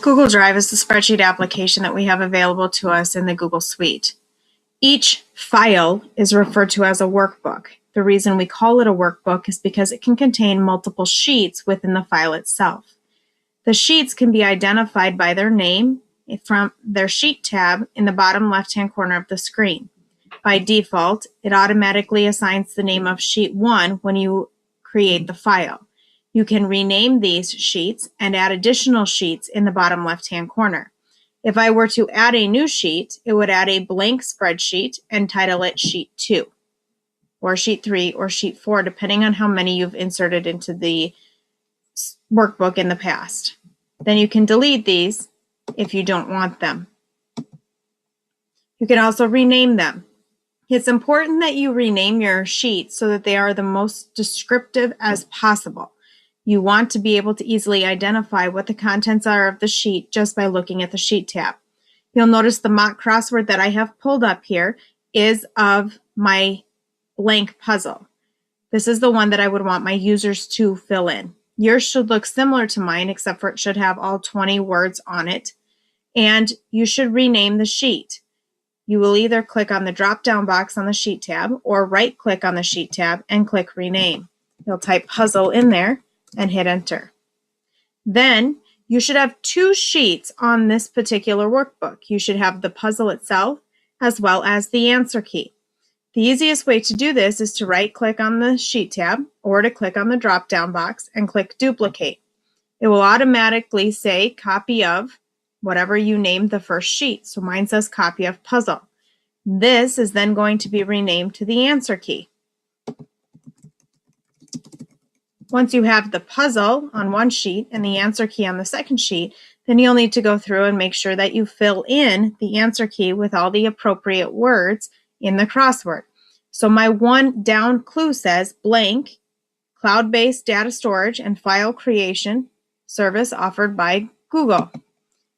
Google Drive is the spreadsheet application that we have available to us in the Google Suite. Each file is referred to as a workbook. The reason we call it a workbook is because it can contain multiple sheets within the file itself. The sheets can be identified by their name from their Sheet tab in the bottom left-hand corner of the screen. By default, it automatically assigns the name of Sheet 1 when you create the file. You can rename these sheets and add additional sheets in the bottom left-hand corner. If I were to add a new sheet, it would add a blank spreadsheet and title it Sheet 2, or Sheet 3, or Sheet 4, depending on how many you've inserted into the workbook in the past. Then you can delete these if you don't want them. You can also rename them. It's important that you rename your sheets so that they are the most descriptive as possible. You want to be able to easily identify what the contents are of the sheet just by looking at the Sheet tab. You'll notice the mock crossword that I have pulled up here is of my blank puzzle. This is the one that I would want my users to fill in. Yours should look similar to mine, except for it should have all 20 words on it. And you should rename the sheet. You will either click on the drop-down box on the Sheet tab or right-click on the Sheet tab and click Rename. You'll type Puzzle in there and hit Enter. Then you should have two sheets on this particular workbook. You should have the puzzle itself as well as the answer key. The easiest way to do this is to right-click on the Sheet tab or to click on the drop-down box and click Duplicate. It will automatically say Copy of whatever you named the first sheet. So mine says Copy of Puzzle. This is then going to be renamed to the answer key. Once you have the puzzle on one sheet and the answer key on the second sheet, then you'll need to go through and make sure that you fill in the answer key with all the appropriate words in the crossword. So my one down clue says blank, cloud-based data storage and file creation service offered by Google.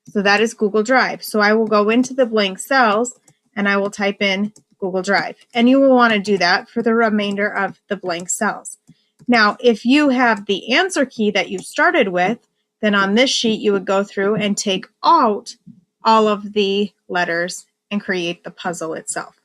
So that is Google Drive. So I will go into the blank cells and I will type in Google Drive. And you will want to do that for the remainder of the blank cells. Now, if you have the answer key that you started with, then on this sheet you would go through and take out all of the letters and create the puzzle itself.